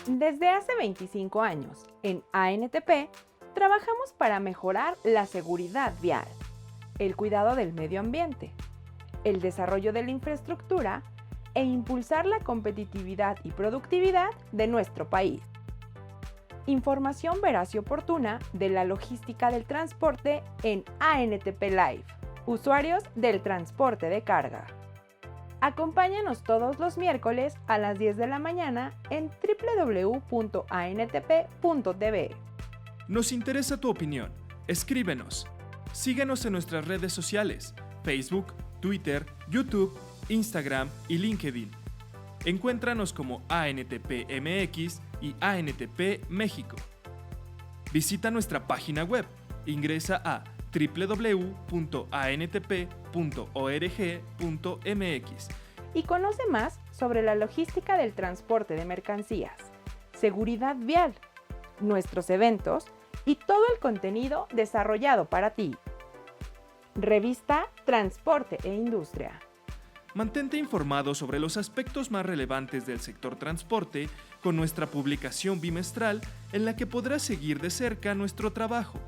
Desde hace 25 años, en ANTP, trabajamos para mejorar la seguridad vial, el cuidado del medio ambiente, el desarrollo de la infraestructura e impulsar la competitividad y productividad de nuestro país. Información veraz y oportuna de la logística del transporte en ANTP Live. Usuarios del transporte de carga. Acompáñanos todos los miércoles a las 10 de la mañana en www.antp.tv. Nos interesa tu opinión. Escríbenos. Síguenos en nuestras redes sociales: Facebook, Twitter, YouTube, Instagram y LinkedIn. Encuéntranos como ANTP MX y ANTP México. Visita nuestra página web. Ingresa a www.antp.org.mx y conoce más sobre la logística del transporte de mercancías, seguridad vial, nuestros eventos y todo el contenido desarrollado para ti. Revista Transporte e Industria. Mantente informado sobre los aspectos más relevantes del sector transporte con nuestra publicación bimestral en la que podrás seguir de cerca nuestro trabajo.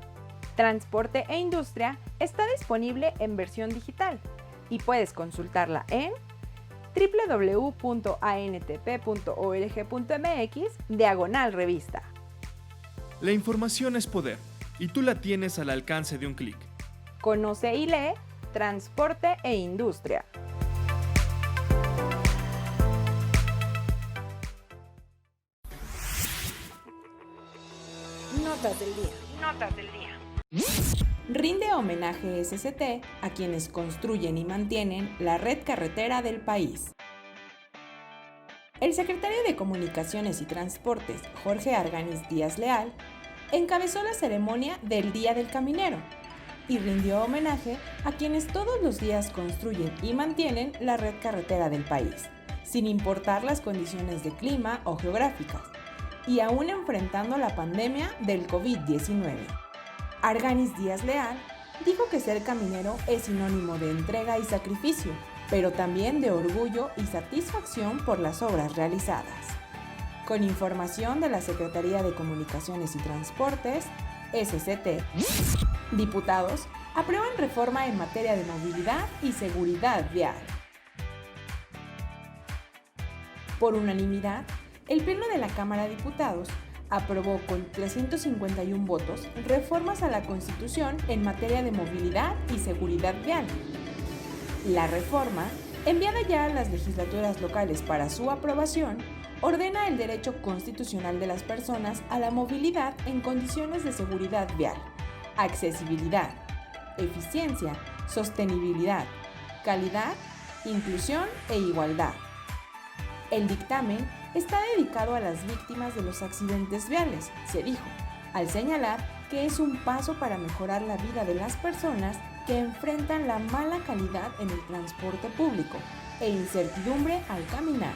Transporte e Industria está disponible en versión digital y puedes consultarla en www.antp.org.mx/revista. La información es poder y tú la tienes al alcance de un clic. Conoce y lee Transporte e Industria. Notas del día. Notas del día. Rinde homenaje SCT a quienes construyen y mantienen la red carretera del país. El secretario de Comunicaciones y Transportes, Jorge Arganis Díaz Leal, encabezó la ceremonia del Día del Caminero y rindió homenaje a quienes todos los días construyen y mantienen la red carretera del país, sin importar las condiciones de clima o geográficas, y aún enfrentando la pandemia del COVID-19. Arganis Díaz Leal dijo que ser caminero es sinónimo de entrega y sacrificio, pero también de orgullo y satisfacción por las obras realizadas. Con información de la Secretaría de Comunicaciones y Transportes, SCT, diputados aprueban reforma en materia de movilidad y seguridad vial. Por unanimidad, el Pleno de la Cámara de Diputados aprobó con 351 votos reformas a la Constitución en materia de movilidad y seguridad vial. La reforma, enviada ya a las legislaturas locales para su aprobación, ordena el derecho constitucional de las personas a la movilidad en condiciones de seguridad vial, accesibilidad, eficiencia, sostenibilidad, calidad, inclusión e igualdad. El dictamen está dedicado a las víctimas de los accidentes viales, se dijo, al señalar que es un paso para mejorar la vida de las personas que enfrentan la mala calidad en el transporte público e incertidumbre al caminar,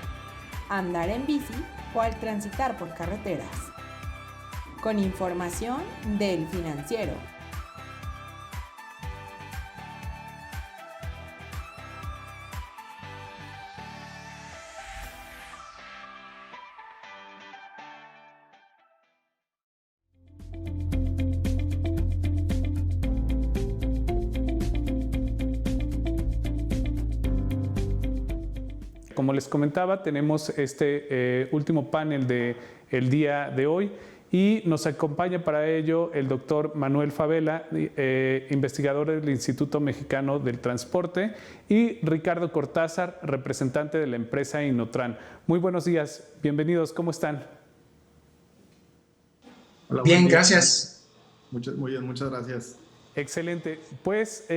andar en bici o al transitar por carreteras. Con información del Financiero. Como les comentaba, tenemos este último panel del día de hoy y nos acompaña para ello el doctor Manuel Favela, investigador del Instituto Mexicano del Transporte, y Ricardo Cortázar, representante de la empresa Innotran. Muy buenos días, bienvenidos, ¿cómo están? Hola, bien, gracias. Muy bien, muchas gracias. Excelente. Pues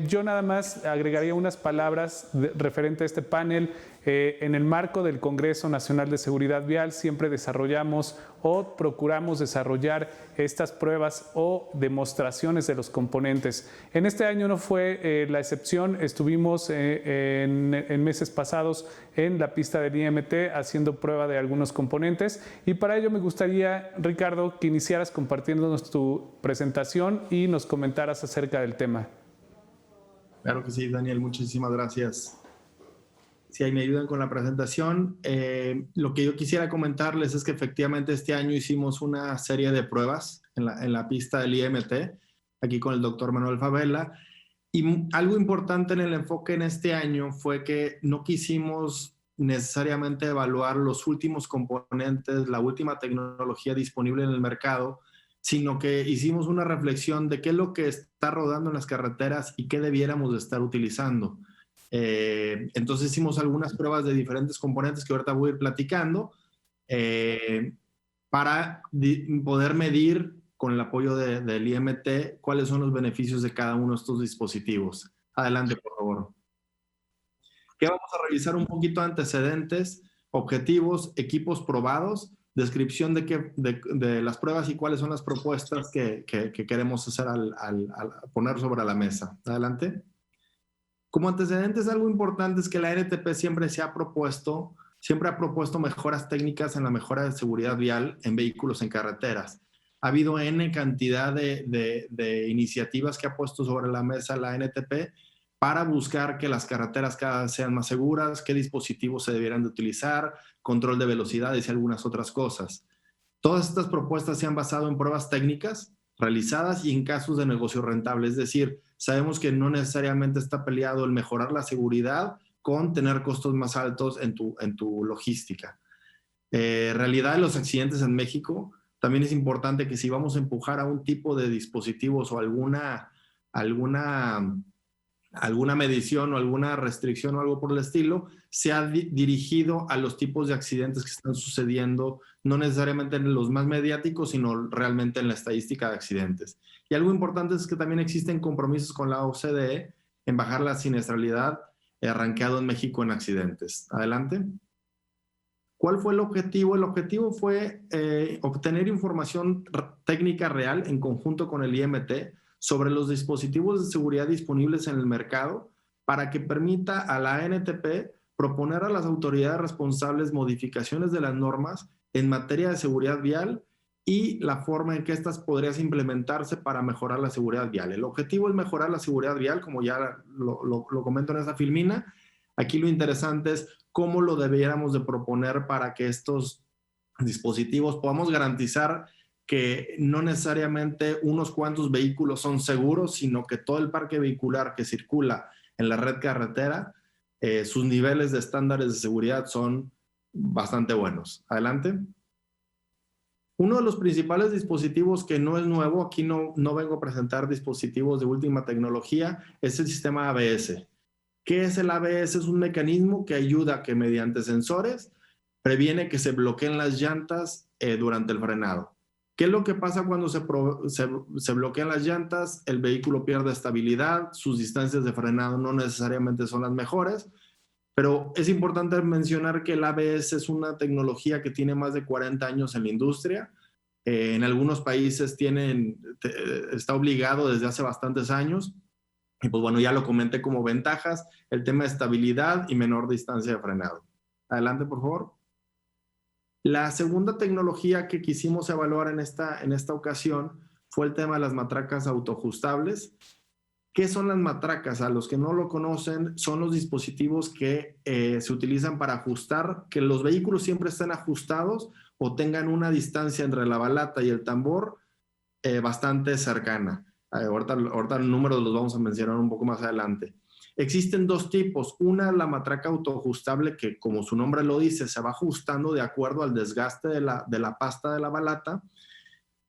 yo nada más agregaría unas palabras referente a este panel. En el marco del Congreso Nacional de Seguridad Vial siempre desarrollamos o procuramos desarrollar estas pruebas o demostraciones de los componentes. En este año no fue la excepción. Estuvimos en meses pasados en la pista del IMT haciendo prueba de algunos componentes, y para ello me gustaría, Ricardo, que iniciaras compartiéndonos tu presentación y nos comentaras acerca del tema. Claro que sí, Daniel, muchísimas gracias. Si ahí me ayudan con la presentación. Lo que yo quisiera comentarles es que efectivamente este año hicimos una serie de pruebas en la pista del IMT, aquí con el doctor Manuel Favela. Y algo importante en el enfoque en este año fue que no quisimos necesariamente evaluar los últimos componentes, la última tecnología disponible en el mercado, sino que hicimos una reflexión de qué es lo que está rodando en las carreteras y qué debiéramos de estar utilizando. Entonces hicimos algunas pruebas de diferentes componentes que ahorita voy a ir platicando para poder medir con el apoyo del IMT cuáles son los beneficios de cada uno de estos dispositivos. Adelante, por favor. ¿Qué vamos a revisar? Un poquito antecedentes, objetivos, equipos probados, descripción de las pruebas y cuáles son las propuestas que queremos hacer al poner sobre la mesa. Adelante. Como antecedentes, algo importante es que la NTP siempre ha propuesto mejoras técnicas en la mejora de seguridad vial en vehículos en carreteras. Ha habido N cantidad de iniciativas que ha puesto sobre la mesa la NTP para buscar que las carreteras cada vez sean más seguras, qué dispositivos se debieran de utilizar, control de velocidades y algunas otras cosas. Todas estas propuestas se han basado en pruebas técnicas realizadas y en casos de negocio rentable. Es decir, sabemos que no necesariamente está peleado el mejorar la seguridad con tener costos más altos en tu logística. Realidad de los accidentes en México, también es importante que si vamos a empujar a un tipo de dispositivos o alguna medición o alguna restricción o algo por el estilo, sea dirigido a los tipos de accidentes que están sucediendo, no necesariamente en los más mediáticos, sino realmente en la estadística de accidentes. Y algo importante es que también existen compromisos con la OCDE en bajar la siniestralidad rankeado en México en accidentes. Adelante. ¿Cuál fue el objetivo? El objetivo fue obtener información técnica real en conjunto con el IMT sobre los dispositivos de seguridad disponibles en el mercado para que permita a la NTP proponer a las autoridades responsables modificaciones de las normas en materia de seguridad vial y la forma en que estas podrían implementarse para mejorar la seguridad vial. El objetivo es mejorar la seguridad vial, como ya lo comento en esa filmina. Aquí lo interesante es cómo lo debiéramos de proponer para que estos dispositivos podamos garantizar que no necesariamente unos cuantos vehículos son seguros, sino que todo el parque vehicular que circula en la red carretera, sus niveles de estándares de seguridad son bastante buenos. Adelante. Uno de los principales dispositivos que no es nuevo, aquí no vengo a presentar dispositivos de última tecnología, es el sistema ABS. ¿Qué es el ABS? Es un mecanismo que ayuda a que mediante sensores previene que se bloqueen las llantas durante el frenado. ¿Qué es lo que pasa cuando se bloquean las llantas? El vehículo pierde estabilidad, sus distancias de frenado no necesariamente son las mejores, pero es importante mencionar que el ABS es una tecnología que tiene más de 40 años en la industria. En algunos países está obligado desde hace bastantes años. Y pues bueno, ya lo comenté como ventajas, el tema de estabilidad y menor distancia de frenado. Adelante, por favor. La segunda tecnología que quisimos evaluar en esta ocasión fue el tema de las matracas autoajustables. ¿Qué son las matracas? A los que no lo conocen, son los dispositivos que se utilizan para ajustar, que los vehículos siempre estén ajustados o tengan una distancia entre la balata y el tambor bastante cercana. Ahorita los números los vamos a mencionar un poco más adelante. Existen dos tipos. Una, la matraca autoajustable, que como su nombre lo dice, se va ajustando de acuerdo al desgaste de la pasta de la balata.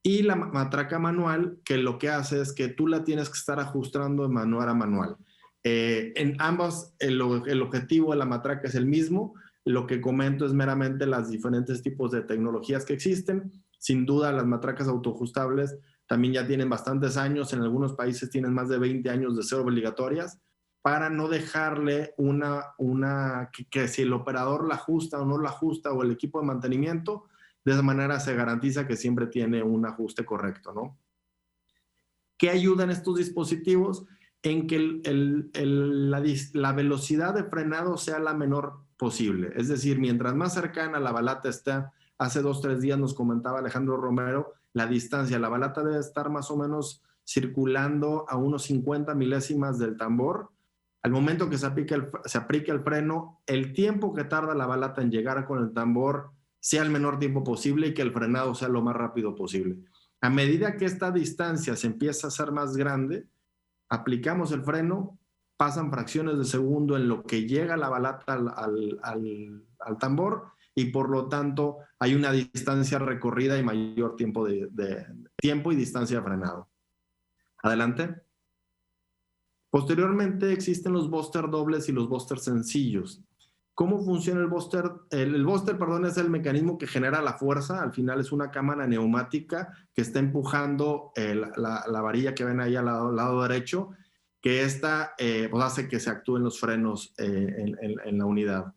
Y la matraca manual, que lo que hace es que tú la tienes que estar ajustando de manual a manual. En ambas, el objetivo de la matraca es el mismo. Lo que comento es meramente los diferentes tipos de tecnologías que existen. Sin duda, las matracas autoajustables también ya tienen bastantes años. En algunos países tienen más de 20 años de ser obligatorias, para no dejarle que si el operador la ajusta o no la ajusta o el equipo de mantenimiento, de esa manera se garantiza que siempre tiene un ajuste correcto, ¿no? ¿Qué ayudan estos dispositivos? En que la velocidad de frenado sea la menor posible. Es decir, mientras más cercana la balata está, hace 2 o 3 días nos comentaba Alejandro Romero, la distancia, la balata debe estar más o menos circulando a unos 50 milésimas del tambor, Al momento que se aplica el freno, el tiempo que tarda la balata en llegar con el tambor sea el menor tiempo posible y que el frenado sea lo más rápido posible. A medida que esta distancia se empieza a hacer más grande, aplicamos el freno, pasan fracciones de segundo en lo que llega la balata al tambor y por lo tanto hay una distancia recorrida y mayor tiempo tiempo y distancia de frenado. Adelante. Posteriormente existen los búster dobles y los búster sencillos. ¿Cómo funciona el búster? El búster, perdón, es el mecanismo que genera la fuerza. Al final es una cámara neumática que está empujando la varilla que ven ahí al lado derecho, que esta pues hace que se actúen los frenos en la unidad.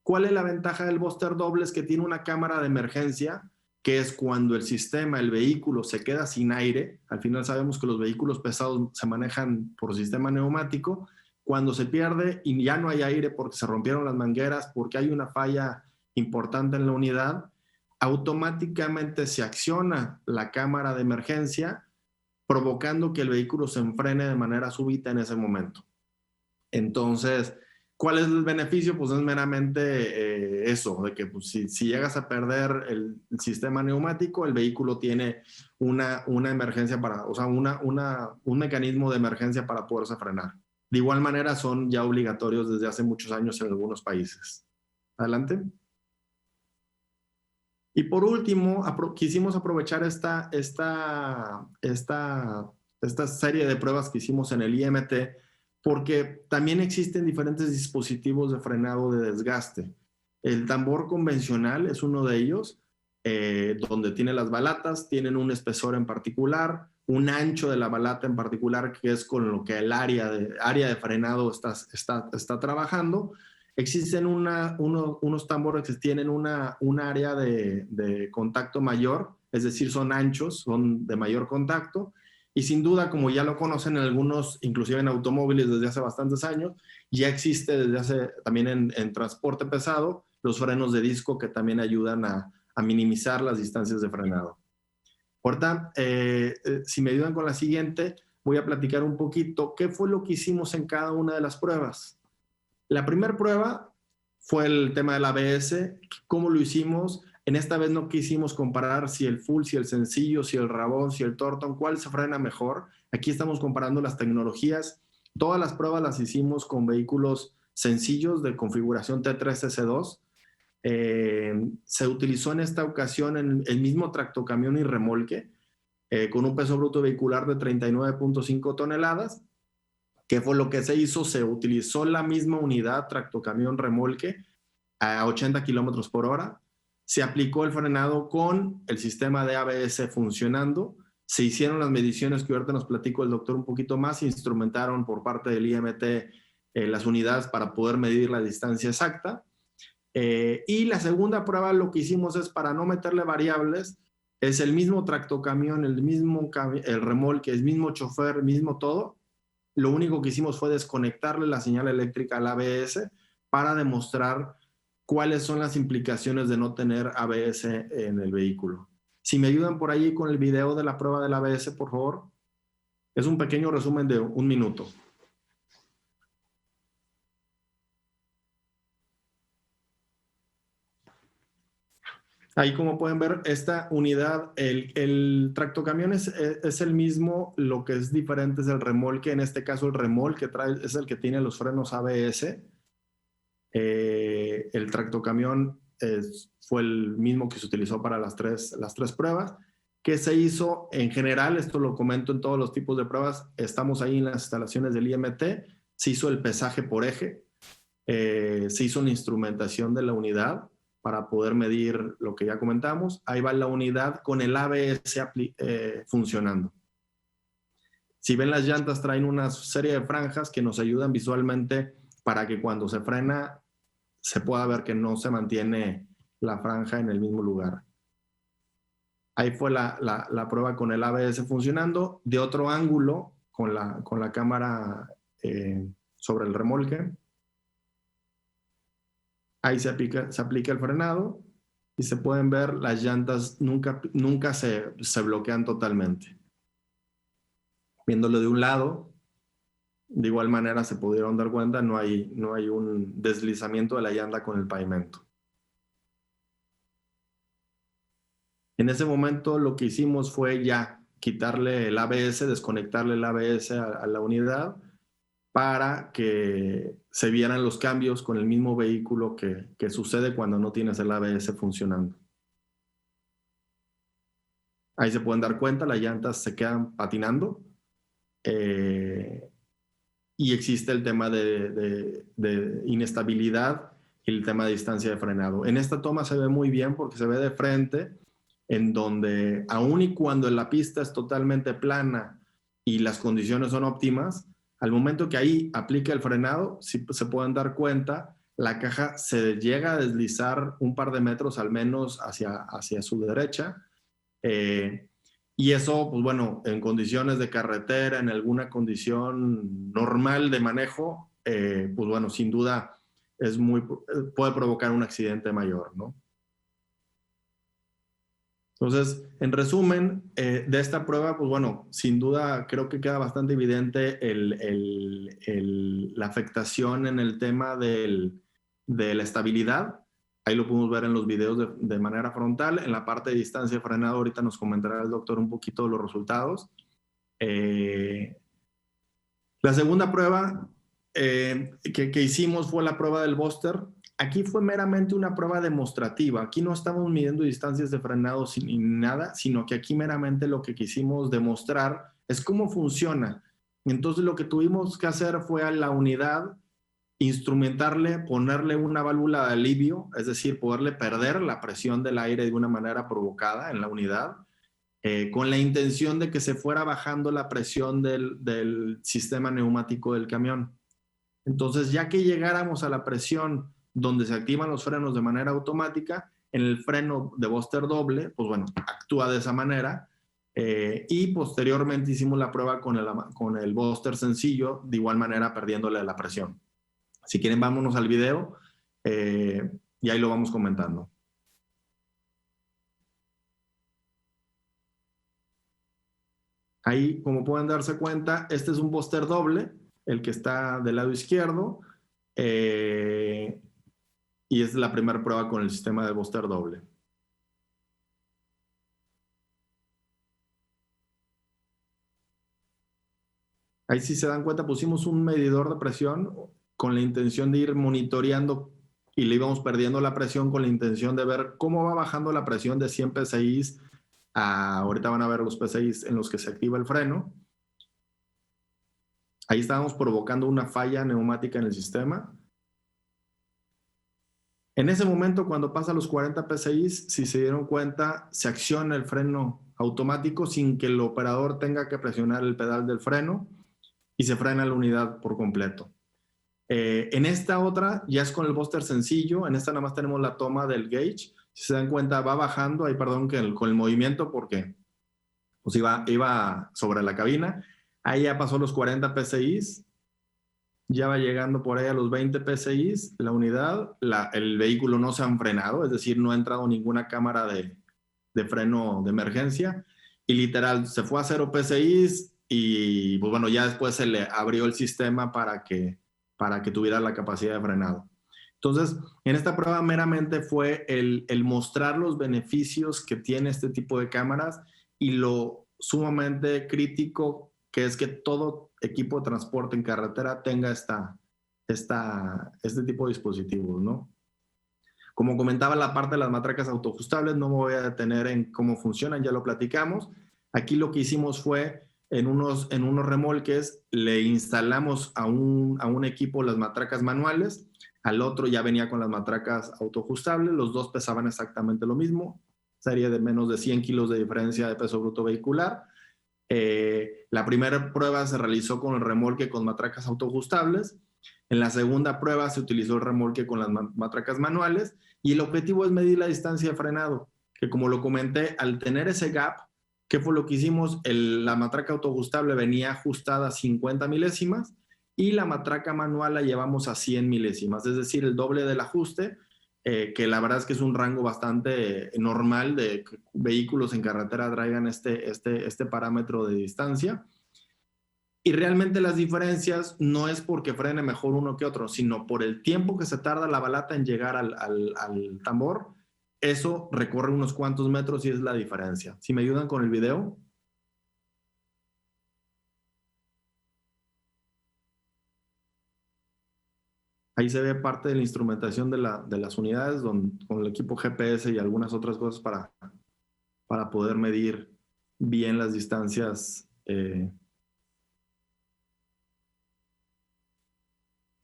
¿Cuál es la ventaja del búster doble? Es que tiene una cámara de emergencia, que es cuando el sistema, el vehículo se queda sin aire. Al final sabemos que los vehículos pesados se manejan por sistema neumático. Cuando se pierde y ya no hay aire porque se rompieron las mangueras, porque hay una falla importante en la unidad, automáticamente se acciona la cámara de emergencia, provocando que el vehículo se enfrene de manera súbita en ese momento. Entonces, ¿cuál es el beneficio? Pues es meramente eso, de que pues, si llegas a perder el sistema neumático, el vehículo tiene una emergencia un mecanismo de emergencia para poderse frenar. De igual manera son ya obligatorios desde hace muchos años en algunos países. Adelante. Y por último, quisimos aprovechar esta serie de pruebas que hicimos en el IMT, porque también existen diferentes dispositivos de frenado de desgaste. El tambor convencional es uno de ellos, donde tiene las balatas, tienen un espesor en particular, un ancho de la balata en particular, que es con lo que el área de frenado está trabajando. Existen unos tambores que tienen un área de contacto mayor, es decir, son anchos, son de mayor contacto, y sin duda, como ya lo conocen en algunos, inclusive en automóviles desde hace bastantes años, ya existe desde hace también en transporte pesado, los frenos de disco que también ayudan a minimizar las distancias de frenado. Ahorita, si me ayudan con la siguiente, voy a platicar un poquito qué fue lo que hicimos en cada una de las pruebas. La primera prueba fue el tema del ABS. ¿Cómo lo hicimos? En esta vez no quisimos comparar si el full, si el sencillo, si el Rabón, si el Torton, cuál se frena mejor. Aquí estamos comparando las tecnologías. Todas las pruebas las hicimos con vehículos sencillos de configuración T3S2. Se utilizó en esta ocasión el mismo tractocamión y remolque con un peso bruto vehicular de 39.5 toneladas. ¿Qué fue lo que se hizo? Se utilizó la misma unidad tractocamión remolque a 80 kilómetros por hora. Se aplicó el frenado con el sistema de ABS funcionando. Se hicieron las mediciones que ahorita nos platicó el doctor un poquito más. Se instrumentaron por parte del IMT las unidades para poder medir la distancia exacta. Y la segunda prueba lo que hicimos es, para no meterle variables, es el mismo tractocamión, el remolque, el mismo chofer, el mismo todo. Lo único que hicimos fue desconectarle la señal eléctrica al ABS para demostrar cuáles son las implicaciones de no tener ABS en el vehículo. Si me ayudan por ahí con el video de la prueba del ABS, por favor. Es un pequeño resumen de 1 minuto. Ahí, como pueden ver, esta unidad, el tractocamión es el mismo, lo que es diferente es el remolque. En este caso, el remolque es el que tiene los frenos ABS. El tractocamión fue el mismo que se utilizó para las tres pruebas. ¿Qué se hizo en general? Esto lo comento en todos los tipos de pruebas. Estamos ahí en las instalaciones del IMT. Se hizo el pesaje por eje. Se hizo una instrumentación de la unidad para poder medir lo que ya comentamos. Ahí va la unidad con el ABS funcionando. Si ven, las llantas traen una serie de franjas que nos ayudan visualmente para que cuando se frena se pueda ver que no se mantiene la franja en el mismo lugar. Ahí fue la prueba con el ABS funcionando. De otro ángulo, con la cámara sobre el remolque. Ahí se aplica el frenado y se pueden ver las llantas nunca se bloquean totalmente. Viéndolo de un lado, De igual manera se pudieron dar cuenta, no hay un deslizamiento de la llanta con el pavimento. En ese momento lo que hicimos fue ya quitarle el ABS, desconectarle el ABS a la unidad para que se vieran los cambios con el mismo vehículo que sucede cuando no tienes el ABS funcionando. Ahí se pueden dar cuenta, las llantas se quedan patinando y existe el tema de inestabilidad y el tema de distancia de frenado. En esta toma se ve muy bien porque se ve de frente, en donde aun y cuando la pista es totalmente plana y las condiciones son óptimas, al momento que ahí aplica el frenado, si se pueden dar cuenta, la caja se llega a deslizar un par de metros al menos hacia su derecha. Y eso, pues bueno, en condiciones de carretera, en alguna condición normal de manejo, pues bueno, sin duda puede provocar un accidente mayor, ¿no? Entonces, en resumen, de esta prueba, pues bueno, sin duda creo que queda bastante evidente la afectación en el tema de la estabilidad. Ahí lo podemos ver en los videos de manera frontal. En la parte de distancia de frenado, ahorita nos comentará el doctor un poquito los resultados. La segunda prueba que hicimos fue la prueba del Buster. Aquí fue meramente una prueba demostrativa. Aquí no estamos midiendo distancias de frenado ni nada, sino que aquí meramente lo que quisimos demostrar es cómo funciona. Entonces lo que tuvimos que hacer fue a la unidad instrumentarle, ponerle una válvula de alivio, es decir, poderle perder la presión del aire de una manera provocada en la unidad, con la intención de que se fuera bajando la presión del sistema neumático del camión. Entonces, ya que llegáramos a la presión donde se activan los frenos de manera automática, en el freno de Buster doble, pues bueno, actúa de esa manera. Y posteriormente hicimos la prueba con el Buster sencillo, de igual manera perdiéndole la presión. Si quieren, vámonos al video y ahí lo vamos comentando. Ahí, como pueden darse cuenta, este es un Buster doble, el que está del lado izquierdo. Y es la primera prueba con el sistema de Buster doble. Ahí, si se dan cuenta, pusimos un medidor de presión con la intención de ir monitoreando y le íbamos perdiendo la presión con la intención de ver cómo va bajando la presión de 100 PSI ahorita van a ver los PSI en los que se activa el freno. Ahí estábamos provocando una falla neumática en el sistema. En ese momento, cuando pasa los 40 PSI, si se dieron cuenta, se acciona el freno automático sin que el operador tenga que presionar el pedal del freno y se frena la unidad por completo. En esta otra ya es con el Buster sencillo. En esta nada más tenemos la toma del gauge. Si se dan cuenta, va bajando. Ahí, perdón, con el movimiento porque pues iba sobre la cabina. Ahí ya pasó los 40 PSI. Ya va llegando por ahí a los 20 PSI la unidad. El vehículo no se han frenado, es decir, no ha entrado ninguna cámara de freno de emergencia. Y literal, se fue a 0 PSI y pues bueno, ya después se le abrió el sistema para que tuviera la capacidad de frenado. Entonces, en esta prueba meramente fue el mostrar los beneficios que tiene este tipo de cámaras y lo sumamente crítico que es que todo equipo de transporte en carretera tenga este tipo de dispositivos, ¿no? Como comentaba la parte de las matracas autoajustables, no me voy a detener en cómo funcionan, ya lo platicamos. Aquí lo que hicimos fue en unos remolques le instalamos a un equipo las matracas manuales, al otro ya venía con las matracas autoajustables, los dos pesaban exactamente lo mismo, sería de menos de 100 kilos de diferencia de peso bruto vehicular. La primera prueba se realizó con el remolque con matracas autoajustables, en la segunda prueba se utilizó el remolque con las matracas manuales y el objetivo es medir la distancia de frenado, que como lo comenté, al tener ese gap, ¿qué fue lo que hicimos? La matraca autoajustable venía ajustada a 50 milésimas y la matraca manual la llevamos a 100 milésimas, es decir, el doble del ajuste, que la verdad es que es un rango bastante normal de que vehículos en carretera traigan este parámetro de distancia. Y realmente las diferencias no es porque frene mejor uno que otro, sino por el tiempo que se tarda la balata en llegar al tambor. Eso recorre unos cuantos metros y es la diferencia. Si me ayudan con el video. Ahí se ve parte de la instrumentación de las unidades con el equipo GPS y algunas otras cosas para poder medir bien las distancias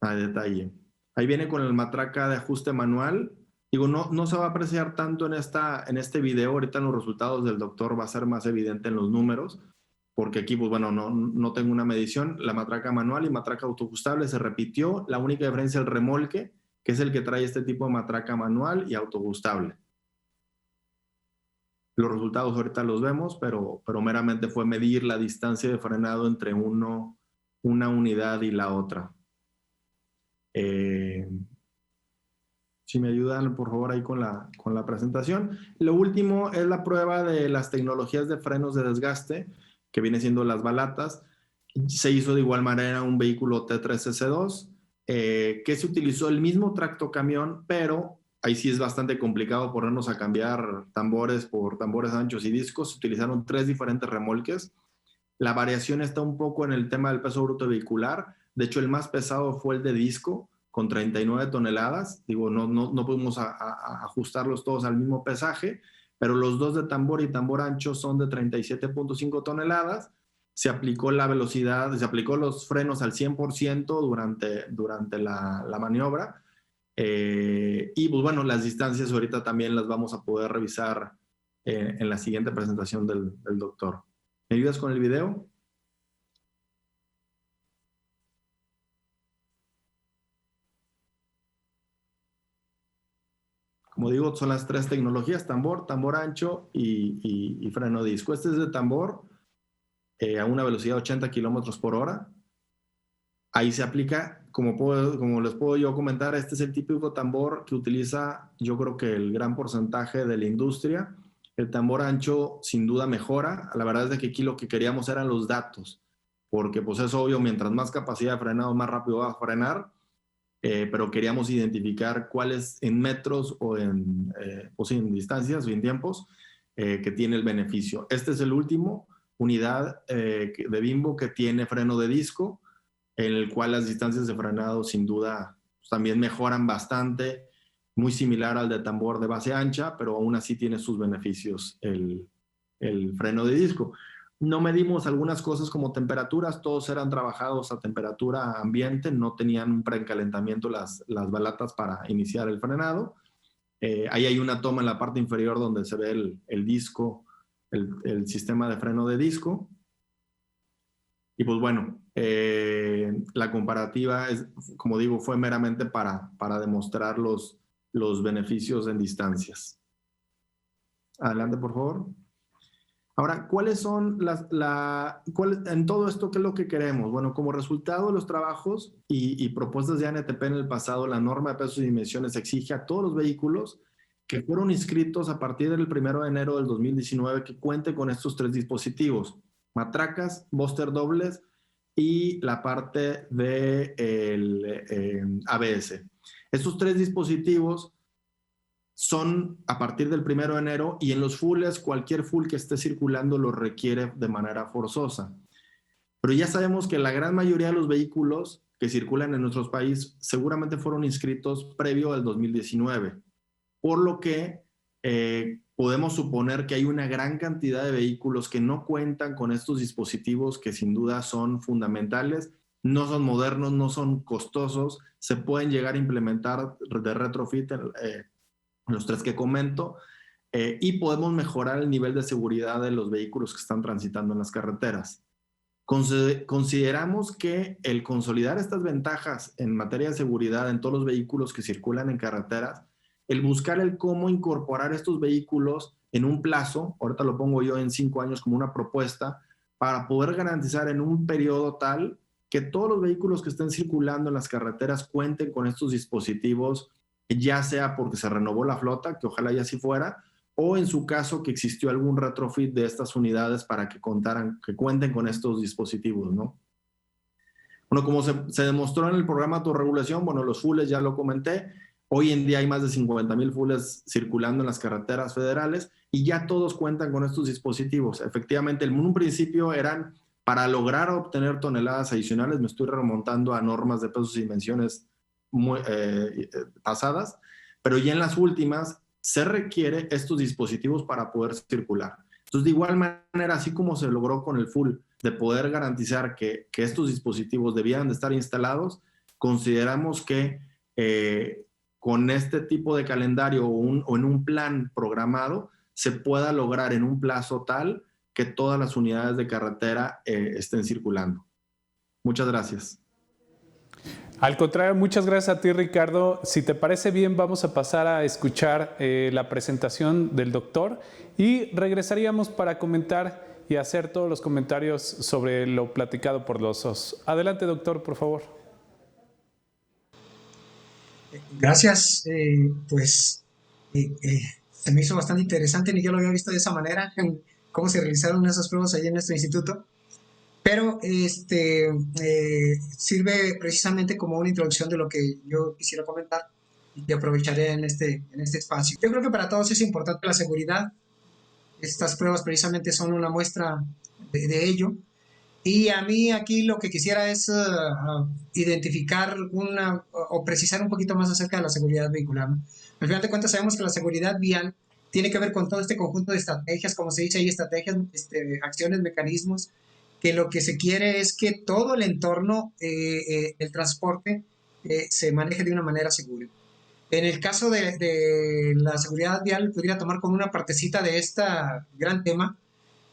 a detalle. Ahí viene con el matraca de ajuste manual. Digo, no se va a apreciar tanto en este video. Ahorita en los resultados del doctor va a ser más evidente en los números, porque aquí, pues bueno, no tengo una medición. La matraca manual y matraca autoajustable se repitió. La única diferencia es el remolque, que es el que trae este tipo de matraca manual y autoajustable. Los resultados ahorita los vemos, pero meramente fue medir la distancia de frenado entre una unidad y la otra. Si me ayudan, por favor, ahí con la presentación. Lo último es la prueba de las tecnologías de frenos de desgaste, que viene siendo las balatas. Se hizo de igual manera un vehículo T3S2, que se utilizó el mismo tractocamión, pero ahí sí es bastante complicado ponernos a cambiar tambores por tambores anchos y discos. Se utilizaron 3 diferentes remolques. La variación está un poco en el tema del peso bruto vehicular. De hecho, el más pesado fue el de disco, con 39 toneladas. Digo, no pudimos ajustarlos todos al mismo pesaje, pero los 2 de tambor y tambor ancho son de 37.5 toneladas. Se aplicó la velocidad, se aplicó los frenos al 100% durante la maniobra. Y pues bueno, las distancias ahorita también las vamos a poder revisar en la siguiente presentación del doctor. ¿Me ayudas con el video? Como digo, son las 3 tecnologías: tambor, tambor ancho y freno disco. Este es de tambor a una velocidad de 80 kilómetros por hora. Ahí se aplica, como les puedo yo comentar, este es el típico tambor que utiliza, yo creo que el gran porcentaje de la industria. El tambor ancho sin duda mejora. La verdad es de que aquí lo que queríamos eran los datos, porque pues es obvio, mientras más capacidad de frenado, más rápido va a frenar. Pero queríamos identificar cuáles en metros o en distancias o en tiempos que tiene el beneficio. Este es el último unidad de Bimbo que tiene freno de disco, en el cual las distancias de frenado sin duda pues, también mejoran bastante, muy similar al de tambor de base ancha, pero aún así tiene sus beneficios el freno de disco. No medimos algunas cosas como temperaturas, todos eran trabajados a temperatura ambiente, no tenían un precalentamiento las balatas para iniciar el frenado. Ahí hay una toma en la parte inferior donde se ve el disco, el sistema de freno de disco. Y pues bueno, la comparativa, como digo, fue meramente para demostrar los beneficios en distancias. Adelante, por favor. Ahora, ¿cuáles son en todo esto, qué es lo que queremos? Bueno, como resultado de los trabajos y propuestas de ANTP en el pasado, la norma de pesos y dimensiones exige a todos los vehículos que fueron inscritos a partir del 1 de enero del 2019 que cuenten con estos 3 dispositivos: matracas, búster dobles y la parte del ABS. Estos 3 dispositivos son a partir del 1 de enero y en los fulls, cualquier full que esté circulando lo requiere de manera forzosa. Pero ya sabemos que la gran mayoría de los vehículos que circulan en nuestro país seguramente fueron inscritos previo al 2019, por lo que podemos suponer que hay una gran cantidad de vehículos que no cuentan con estos dispositivos que sin duda son fundamentales. No son modernos, no son costosos, se pueden llegar a implementar de retrofit los 3 que comento, y podemos mejorar el nivel de seguridad de los vehículos que están transitando en las carreteras. Consideramos que el consolidar estas ventajas en materia de seguridad en todos los vehículos que circulan en carreteras, el buscar el cómo incorporar estos vehículos en un plazo, ahorita lo pongo yo en 5 años como una propuesta, para poder garantizar en un periodo tal que todos los vehículos que estén circulando en las carreteras cuenten con estos dispositivos, ya sea porque se renovó la flota, que ojalá ya así fuera, o en su caso que existió algún retrofit de estas unidades para que cuenten con estos dispositivos, ¿no? Bueno, como se demostró en el programa de autorregulación, bueno, los fules ya lo comenté. Hoy en día hay más de 50,000 fules circulando en las carreteras federales y ya todos cuentan con estos dispositivos. Efectivamente, en un principio eran para lograr obtener toneladas adicionales. Me estoy remontando a normas de pesos y dimensiones muy pasadas, pero ya en las últimas se requiere estos dispositivos para poder circular. Entonces, de igual manera, así como se logró con el full de poder garantizar que estos dispositivos debían de estar instalados, consideramos que con este tipo de calendario o en un plan programado se pueda lograr en un plazo tal que todas las unidades de carretera estén circulando. Muchas gracias. Al contrario, muchas gracias a ti, Ricardo. Si te parece bien, vamos a pasar a escuchar la presentación del doctor y regresaríamos para comentar y hacer todos los comentarios sobre lo platicado por los dos. Adelante, doctor, por favor. Gracias. Se me hizo bastante interesante, ni yo lo había visto de esa manera, en cómo se realizaron esas pruebas allí en nuestro instituto. Pero sirve precisamente como una introducción de lo que yo quisiera comentar y aprovecharé en este espacio. Yo creo que para todos es importante la seguridad. Estas pruebas precisamente son una muestra de ello. Y a mí aquí lo que quisiera es identificar o precisar un poquito más acerca de la seguridad vehicular, ¿no? Al final de cuentas sabemos que la seguridad vial tiene que ver con todo este conjunto de estrategias, como se dice ahí, estrategias, acciones, mecanismos, que lo que se quiere es que todo el entorno del transporte se maneje de una manera segura. En el caso de la seguridad vial, podría tomar como una partecita de este gran tema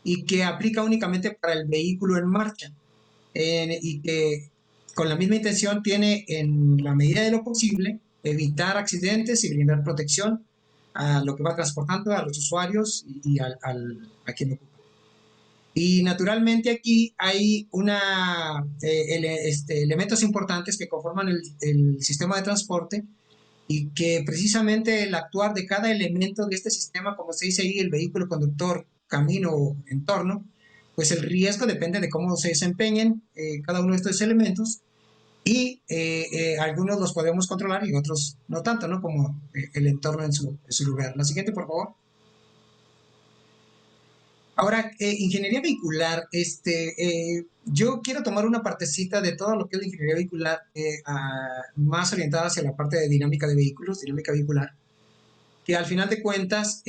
y que aplica únicamente para el vehículo en marcha y que con la misma intención tiene, en la medida de lo posible, evitar accidentes y brindar protección a lo que va transportando, a los usuarios y a quien lo ocupa. Y naturalmente aquí hay elementos importantes que conforman el sistema de transporte y que precisamente el actuar de cada elemento de este sistema, como se dice ahí, el vehículo, conductor, camino o entorno, pues el riesgo depende de cómo se desempeñen cada uno de estos elementos y algunos los podemos controlar y otros no tanto, ¿no? Como el entorno en su lugar. La siguiente, por favor. Ahora, ingeniería vehicular, yo quiero tomar una partecita de todo lo que es la ingeniería vehicular más orientada hacia la parte de dinámica de vehículos, dinámica vehicular, que al final de cuentas,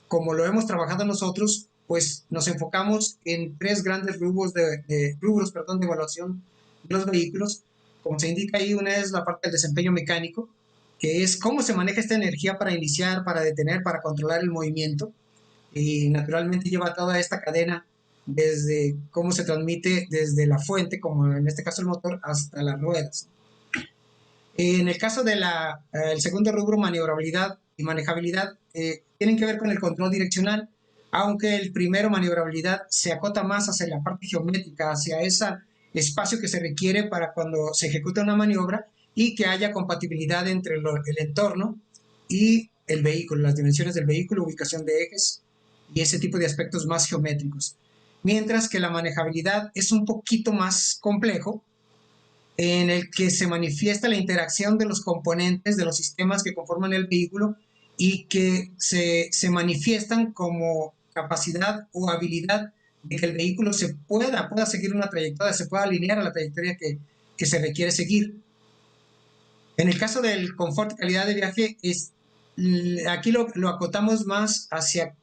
como lo hemos trabajado nosotros, pues nos enfocamos en tres grandes rubros de evaluación de los vehículos. Como se indica ahí, una es la parte del desempeño mecánico, que es cómo se maneja esta energía para iniciar, para detener, para controlar el movimiento. Y naturalmente lleva toda esta cadena desde cómo se transmite desde la fuente, como en este caso el motor, hasta las ruedas. En el caso del segundo rubro, maniobrabilidad y manejabilidad, tienen que ver con el control direccional, aunque el primero, maniobrabilidad, se acota más hacia la parte geométrica, hacia ese espacio que se requiere para cuando se ejecuta una maniobra y que haya compatibilidad entre el entorno y el vehículo, las dimensiones del vehículo, ubicación de ejes y ese tipo de aspectos más geométricos. Mientras que la manejabilidad es un poquito más complejo, en el que se manifiesta la interacción de los componentes, de los sistemas que conforman el vehículo y que se manifiestan como capacidad o habilidad de que el vehículo pueda seguir una trayectoria, se pueda alinear a la trayectoria que se requiere seguir. En el caso del confort y calidad de viaje, aquí lo acotamos más hacia,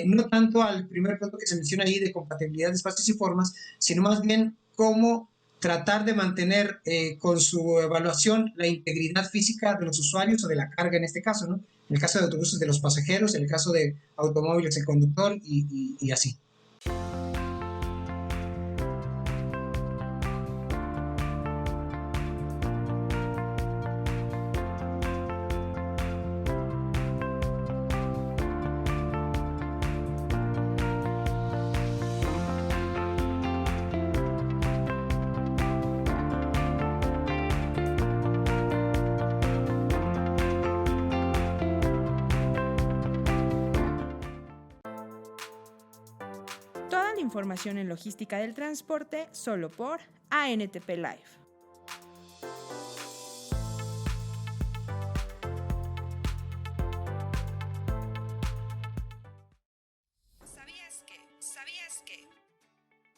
no tanto al primer punto que se menciona ahí de compatibilidad de espacios y formas, sino más bien cómo tratar de mantener con su evaluación la integridad física de los usuarios o de la carga en este caso, ¿no? En el caso de autobuses, de los pasajeros, en el caso de automóviles, el conductor y así. Toda la información en logística del transporte solo por ANTP Live. ¿Sabías que?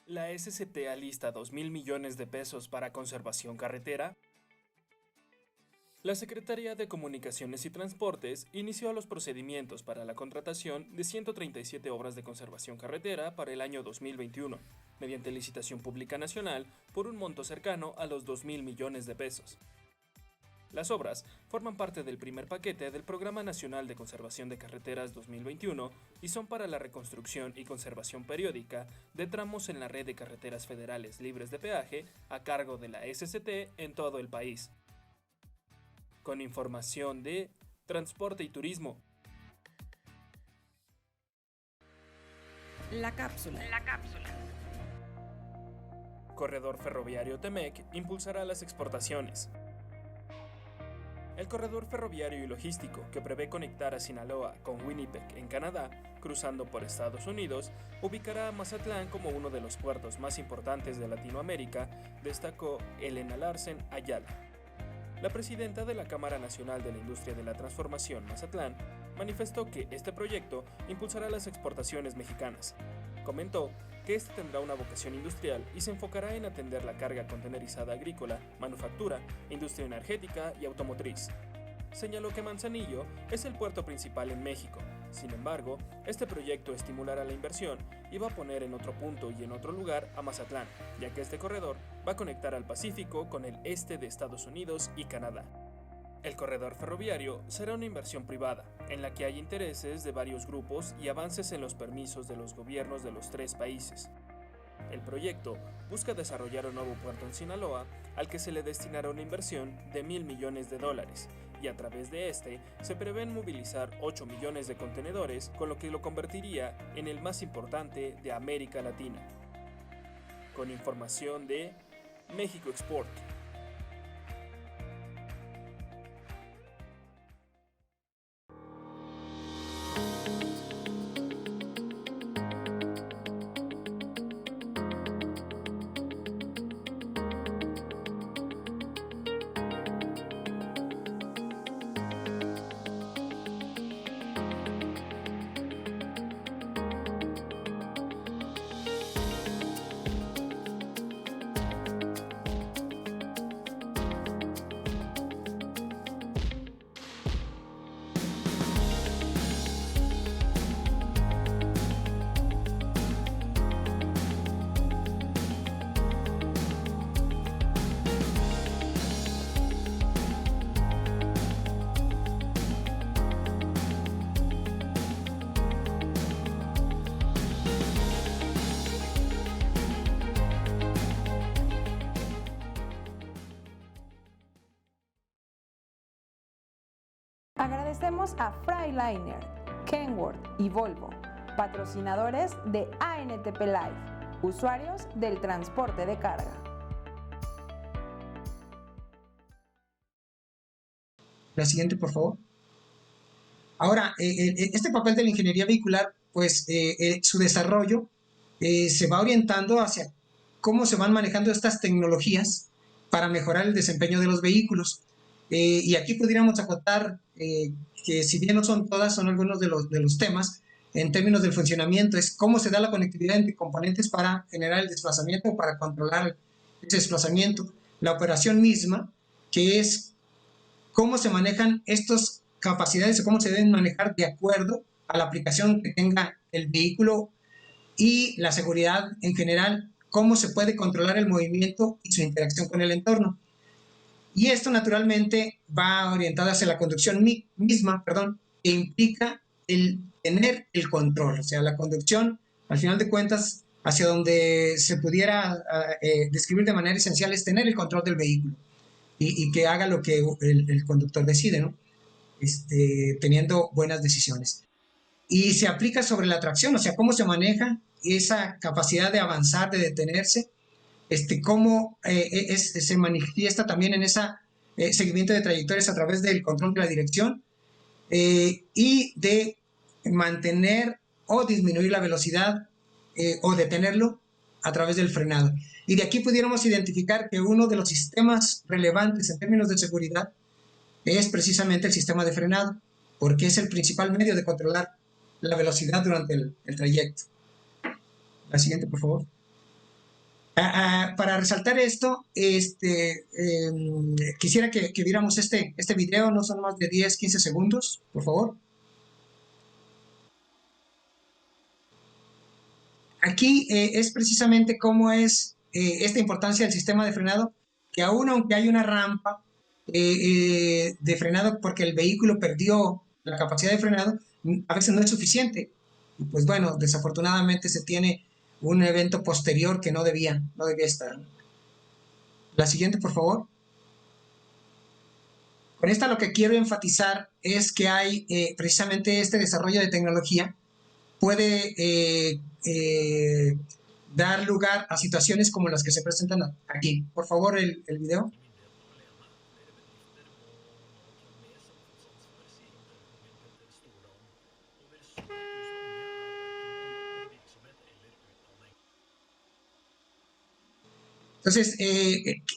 La SCT alista 2.000 millones de pesos para conservación carretera. La Secretaría de Comunicaciones y Transportes inició los procedimientos para la contratación de 137 obras de conservación carretera para el año 2021, mediante licitación pública nacional por un monto cercano a los 2.000 millones de pesos. Las obras forman parte del primer paquete del Programa Nacional de Conservación de Carreteras 2021 y son para la reconstrucción y conservación periódica de tramos en la red de carreteras federales libres de peaje a cargo de la SCT en todo el país. Con información de Transporte y Turismo. La cápsula. Corredor ferroviario TEMEC impulsará las exportaciones. El corredor ferroviario y logístico, que prevé conectar a Sinaloa con Winnipeg en Canadá, cruzando por Estados Unidos, ubicará a Mazatlán como uno de los puertos más importantes de Latinoamérica, destacó Elena Larsen Ayala. La presidenta de la Cámara Nacional de la Industria de la Transformación, Mazatlán, manifestó que este proyecto impulsará las exportaciones mexicanas. Comentó que este tendrá una vocación industrial y se enfocará en atender la carga contenerizada agrícola, manufactura, industria energética y automotriz. Señaló que Manzanillo es el puerto principal en México. Sin embargo, este proyecto estimulará la inversión y va a poner en otro punto y en otro lugar a Mazatlán, ya que este corredor va a conectar al Pacífico con el este de Estados Unidos y Canadá. El corredor ferroviario será una inversión privada, en la que hay intereses de varios grupos y avances en los permisos de los gobiernos de los 3 países. El proyecto busca desarrollar un nuevo puerto en Sinaloa, al que se le destinará una inversión de $1.000 millones, y a través de este se prevén movilizar 8 millones de contenedores, con lo que lo convertiría en el más importante de América Latina. Con información de México Export. Agradecemos a Freightliner, Kenworth y Volvo, patrocinadores de ANTP Live, usuarios del transporte de carga. La siguiente, por favor. Ahora, este papel de la ingeniería vehicular, pues su desarrollo se va orientando hacia cómo se van manejando estas tecnologías para mejorar el desempeño de los vehículos. Y aquí pudiéramos acotar que si bien no son todas, son algunos de los temas en términos del funcionamiento, es cómo se da la conectividad entre componentes para generar el desplazamiento o para controlar ese desplazamiento, la operación misma, que es cómo se manejan estas capacidades o cómo se deben manejar de acuerdo a la aplicación que tenga el vehículo, y la seguridad en general, cómo se puede controlar el movimiento y su interacción con el entorno. Y esto naturalmente va orientado hacia la conducción misma, que implica el tener el control, o sea, la conducción, al final de cuentas, hacia donde se pudiera describir de manera esencial, es tener el control del vehículo y que haga lo que el conductor decide, ¿no? Teniendo buenas decisiones. Y se aplica sobre la tracción, o sea, cómo se maneja esa capacidad de avanzar, de detenerse, cómo se manifiesta también en ese seguimiento de trayectorias a través del control de la dirección y de mantener o disminuir la velocidad o detenerlo a través del frenado. Y de aquí pudiéramos identificar que uno de los sistemas relevantes en términos de seguridad es precisamente el sistema de frenado, porque es el principal medio de controlar la velocidad durante el trayecto. La siguiente, por favor. Para resaltar esto, quisiera que viéramos este video, no son más de 10-15 segundos, por favor. Aquí es precisamente cómo es esta importancia del sistema de frenado, que aún aunque hay una rampa de frenado porque el vehículo perdió la capacidad de frenado, a veces no es suficiente. Y pues bueno, desafortunadamente se tiene un evento posterior que no debía estar. La siguiente, por favor. Con esta lo que quiero enfatizar es que hay precisamente este desarrollo de tecnología puede dar lugar a situaciones como las que se presentan aquí. Por favor, el video. Entonces,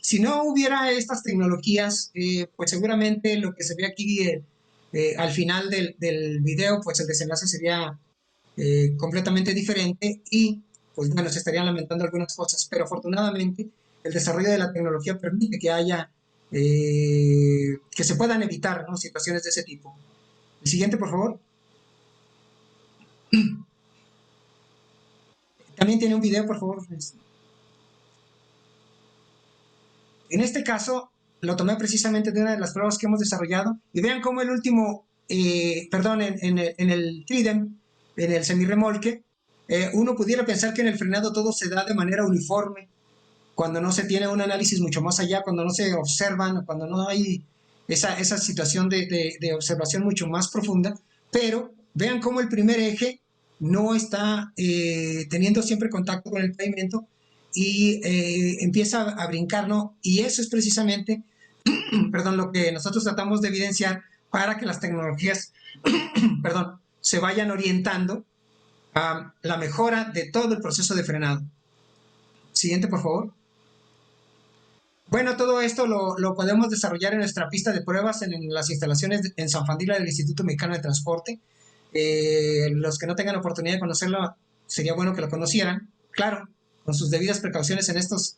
si no hubiera estas tecnologías, pues seguramente lo que se ve aquí al final del video, pues el desenlace sería completamente diferente y, pues bueno, se estarían lamentando algunas cosas, pero afortunadamente el desarrollo de la tecnología permite que haya, que se puedan evitar, ¿no?, situaciones de ese tipo. El siguiente, por favor. También tiene un video, por favor. En este caso, lo tomé precisamente de una de las pruebas que hemos desarrollado y vean cómo el último, en el tridem, en el semirremolque, uno pudiera pensar que en el frenado todo se da de manera uniforme, cuando no se tiene un análisis mucho más allá, cuando no se observan, cuando no hay esa situación de observación mucho más profunda, pero vean cómo el primer eje no está teniendo siempre contacto con el pavimento y empieza a brincar, ¿no? Y eso es precisamente, perdón, lo que nosotros tratamos de evidenciar para que las tecnologías, perdón, se vayan orientando a la mejora de todo el proceso de frenado. Siguiente, por favor. Bueno, todo esto lo podemos desarrollar en nuestra pista de pruebas en las instalaciones en San Fandila del Instituto Mexicano de Transporte. Los que no tengan oportunidad de conocerlo, sería bueno que lo conocieran, claro, con sus debidas precauciones en estos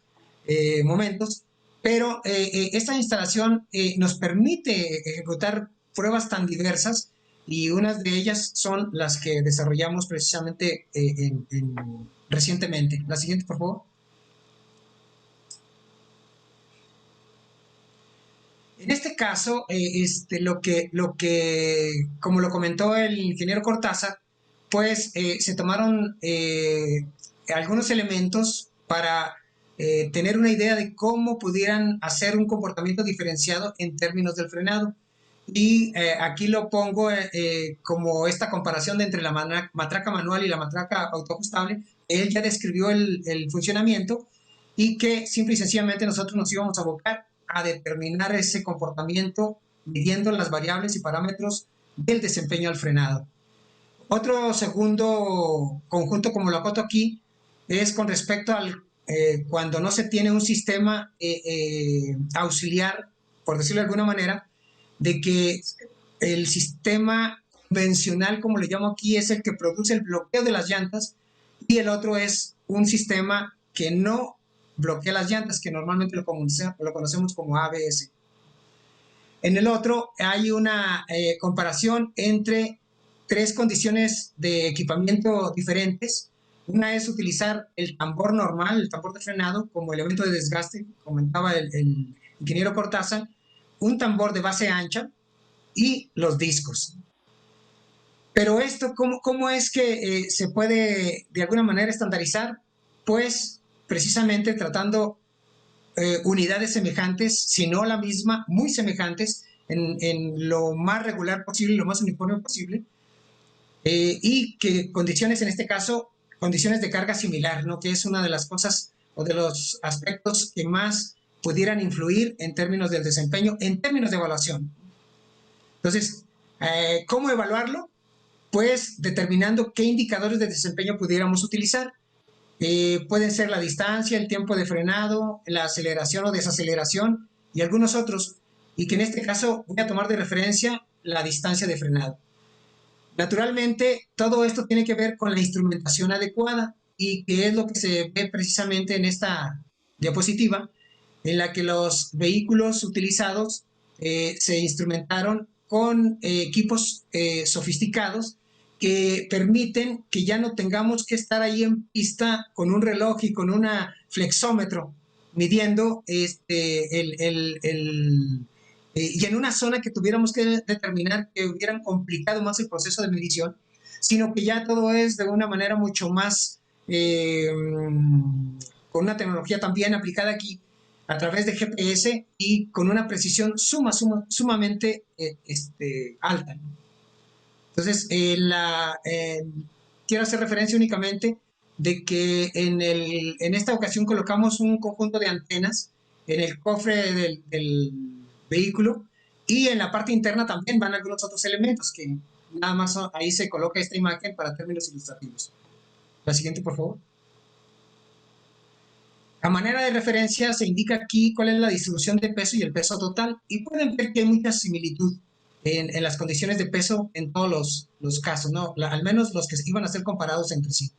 momentos, pero esta instalación nos permite ejecutar pruebas tan diversas y unas de ellas son las que desarrollamos precisamente recientemente. La siguiente, por favor. En este caso, como lo comentó el ingeniero Cortázar, pues se tomaron algunos elementos para tener una idea de cómo pudieran hacer un comportamiento diferenciado en términos del frenado. Y aquí lo pongo como esta comparación entre la matraca manual y la matraca autoajustable. Él ya describió el funcionamiento y que simple y sencillamente nosotros nos íbamos a abocar a determinar ese comportamiento midiendo las variables y parámetros del desempeño al frenado. Otro segundo conjunto, como lo acoto aquí, es con respecto al cuando no se tiene un sistema auxiliar, por decirlo de alguna manera, de que el sistema convencional, como le llamo aquí, es el que produce el bloqueo de las llantas y el otro es un sistema que no bloquea las llantas, que normalmente lo conocemos como ABS. En el otro hay una comparación entre tres condiciones de equipamiento diferentes. Una es utilizar el tambor normal, el tambor de frenado, como elemento de desgaste, comentaba el ingeniero Cortázar, un tambor de base ancha y los discos. Pero esto, ¿cómo es que se puede de alguna manera estandarizar? Pues precisamente tratando unidades semejantes, si no la misma, muy semejantes, en lo más regular posible, lo más uniforme posible, y que condiciones, en este caso, condiciones de carga similar, ¿no?, que es una de las cosas o de los aspectos que más pudieran influir en términos del desempeño, en términos de evaluación. Entonces, ¿cómo evaluarlo? Pues determinando qué indicadores de desempeño pudiéramos utilizar. Pueden ser la distancia, el tiempo de frenado, la aceleración o desaceleración y algunos otros, y que en este caso voy a tomar de referencia la distancia de frenado. Naturalmente, todo esto tiene que ver con la instrumentación adecuada, y que es lo que se ve precisamente en esta diapositiva, en la que los vehículos utilizados se instrumentaron con equipos sofisticados que permiten que ya no tengamos que estar ahí en pista con un reloj y con un flexómetro midiendo y en una zona que tuviéramos que determinar, que hubieran complicado más el proceso de medición, sino que ya todo es de una manera mucho más, con una tecnología también aplicada aquí a través de GPS y con una precisión sumamente alta. Entonces, quiero hacer referencia únicamente de que en esta ocasión colocamos un conjunto de antenas en el cofre del vehículo, y en la parte interna también van algunos otros elementos que nada más ahí se coloca esta imagen para términos ilustrativos. La siguiente, por favor. A manera de referencia se indica aquí cuál es la distribución de peso y el peso total, y pueden ver que hay mucha similitud en las condiciones de peso en todos los casos, ¿no? Al menos los que iban a ser comparados entre sí.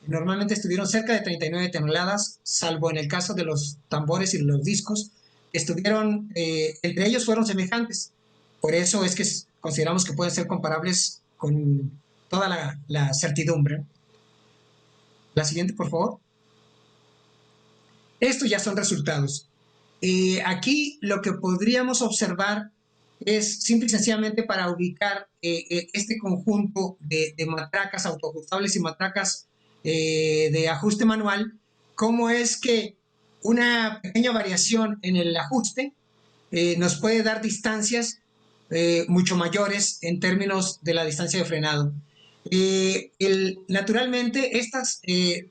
Normalmente estuvieron cerca de 39 toneladas, salvo en el caso de los tambores y los discos, estuvieron, entre ellos fueron semejantes. Por eso es que consideramos que pueden ser comparables con toda la certidumbre. La siguiente, por favor. Estos ya son resultados. Aquí lo que podríamos observar es simple y sencillamente, para ubicar este conjunto de matracas autoajustables y matracas de ajuste manual, cómo es que una pequeña variación en el ajuste nos puede dar distancias mucho mayores en términos de la distancia de frenado. Naturalmente, estas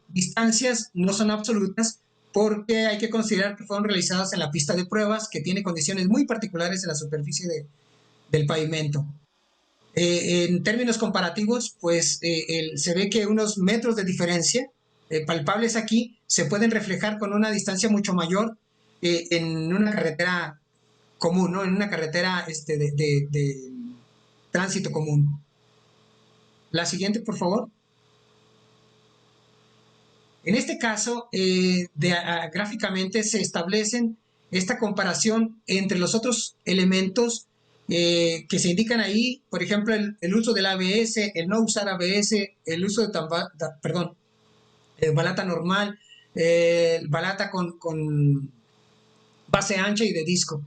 distancias no son absolutas, porque hay que considerar que fueron realizadas en la pista de pruebas, que tiene condiciones muy particulares en la superficie del pavimento. En términos comparativos, pues se ve que unos metros de diferencia palpables aquí se pueden reflejar con una distancia mucho mayor en una carretera común, ¿no? En una carretera de tránsito común. La siguiente, por favor. En este caso, gráficamente se establecen esta comparación entre los otros elementos que se indican ahí, por ejemplo, el uso del ABS, el no usar ABS, el uso de balata normal, balata con base ancha y de disco.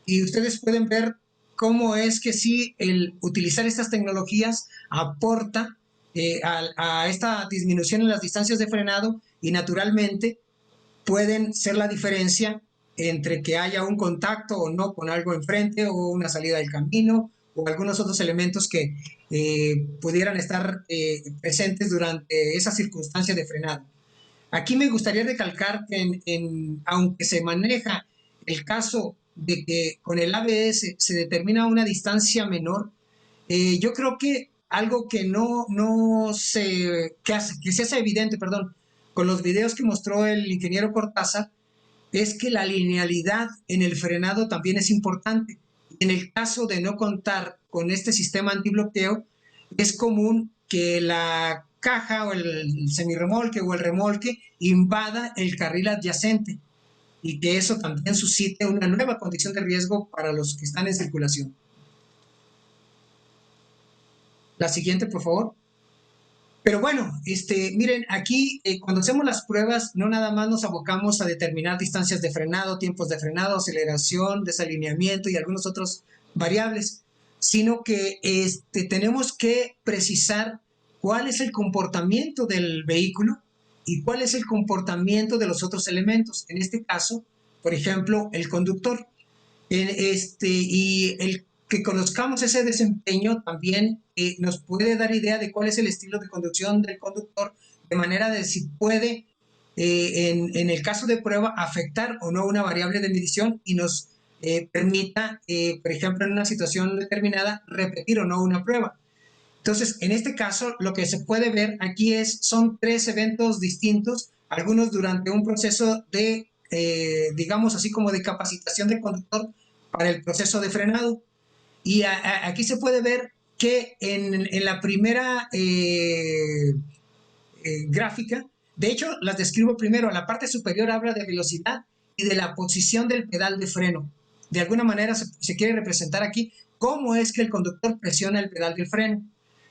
Y ustedes pueden ver cómo es que sí, el utilizar estas tecnologías aporta a esta disminución en las distancias de frenado, y naturalmente pueden ser la diferencia entre que haya un contacto o no con algo enfrente, o una salida del camino, o algunos otros elementos que pudieran estar presentes durante esa circunstancia de frenado. Aquí me gustaría recalcar que aunque se maneja el caso de que con el ABS se determina una distancia menor, yo creo que algo que que se hace evidente, con los videos que mostró el ingeniero Cortázar, es que la linealidad en el frenado también es importante. En el caso de no contar con este sistema antibloqueo, es común que la caja o el semirremolque o el remolque invada el carril adyacente, y que eso también suscite una nueva condición de riesgo para los que están en circulación. La siguiente, por favor. Pero bueno, miren, aquí cuando hacemos las pruebas, no nada más nos abocamos a determinar distancias de frenado, tiempos de frenado, aceleración, desalineamiento y algunos otros variables, sino que tenemos que precisar cuál es el comportamiento del vehículo y cuál es el comportamiento de los otros elementos. En este caso, por ejemplo, el conductor. Y el que conozcamos ese desempeño también nos puede dar idea de cuál es el estilo de conducción del conductor, de manera de si puede, en el caso de prueba, afectar o no una variable de medición, y nos permita, por ejemplo, en una situación determinada, repetir o no una prueba. Entonces, en este caso, lo que se puede ver aquí son 3 eventos distintos, algunos durante un proceso de, digamos así como de capacitación del conductor para el proceso de frenado. Y aquí se puede ver que en la primera gráfica, de hecho, las describo primero. La parte superior habla de velocidad y de la posición del pedal de freno. De alguna manera se quiere representar aquí cómo es que el conductor presiona el pedal del freno.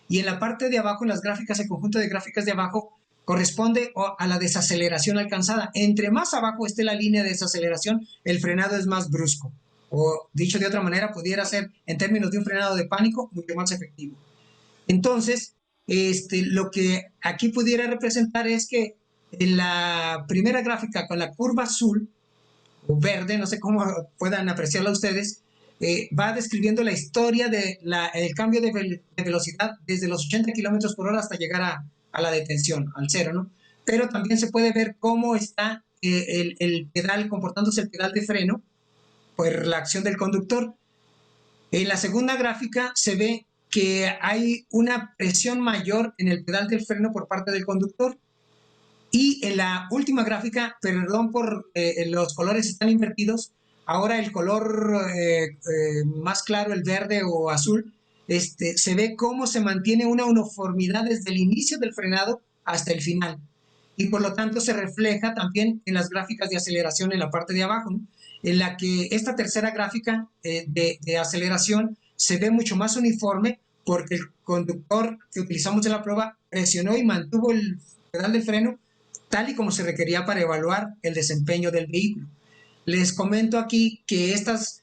Y en la parte de abajo, en las gráficas, el conjunto de gráficas de abajo corresponde a la desaceleración alcanzada. Entre más abajo esté la línea de desaceleración, el frenado es más brusco. O dicho de otra manera, pudiera ser, en términos de un frenado de pánico, mucho más efectivo. Entonces, lo que aquí pudiera representar es que en la primera gráfica con la curva azul o verde, no sé cómo puedan apreciarla ustedes, va describiendo la historia del cambio de velocidad desde los 80 kilómetros por hora hasta llegar a la detención, al cero, ¿no? Pero también se puede ver cómo está el pedal, comportándose el pedal de freno por la acción del conductor. En la segunda gráfica se ve que hay una presión mayor en el pedal del freno por parte del conductor. Y en la última gráfica, perdón por los colores están invertidos, ahora el color más claro, el verde o azul, se ve cómo se mantiene una uniformidad desde el inicio del frenado hasta el final. Y por lo tanto se refleja también en las gráficas de aceleración en la parte de abajo, ¿no? En la que esta tercera gráfica de aceleración se ve mucho más uniforme porque el conductor que utilizamos en la prueba presionó y mantuvo el pedal del freno tal y como se requería para evaluar el desempeño del vehículo. Les comento aquí que estos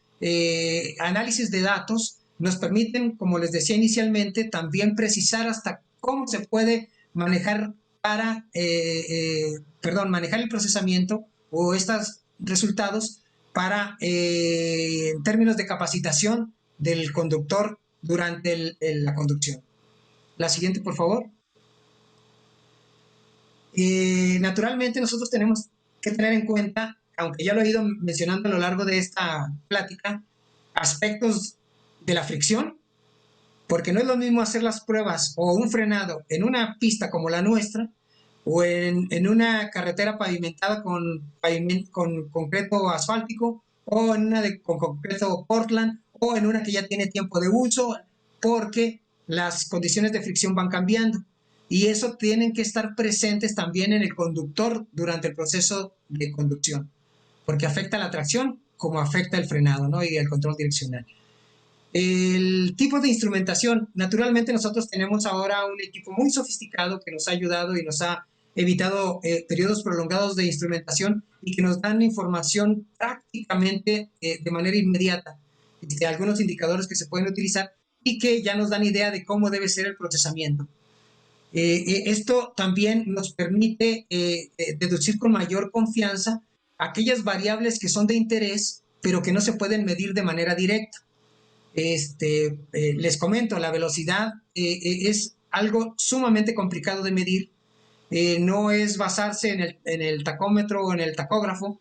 análisis de datos nos permiten, como les decía inicialmente, también precisar hasta cómo se puede manejar manejar el procesamiento o estos resultados para, en términos de capacitación del conductor durante la conducción. La siguiente, por favor. Naturalmente nosotros tenemos que tener en cuenta, aunque ya lo he ido mencionando a lo largo de esta plática, aspectos de la fricción, porque no es lo mismo hacer las pruebas o un frenado en una pista como la nuestra o en una carretera pavimentada con concreto asfáltico o en una con concreto Portland o en una que ya tiene tiempo de uso, porque las condiciones de fricción van cambiando. Y eso tienen que estar presentes también en el conductor durante el proceso de conducción, porque afecta la tracción como afecta el frenado, ¿no? Y el control direccional. El tipo de instrumentación, naturalmente nosotros tenemos ahora un equipo muy sofisticado que nos ha ayudado y nos ha evitado periodos prolongados de instrumentación y que nos dan información prácticamente de manera inmediata de algunos indicadores que se pueden utilizar y que ya nos dan idea de cómo debe ser el procesamiento. Esto también nos permite deducir con mayor confianza aquellas variables que son de interés, pero que no se pueden medir de manera directa. Les comento, la velocidad es algo sumamente complicado de medir. No es basarse en el tacómetro o en el tacógrafo,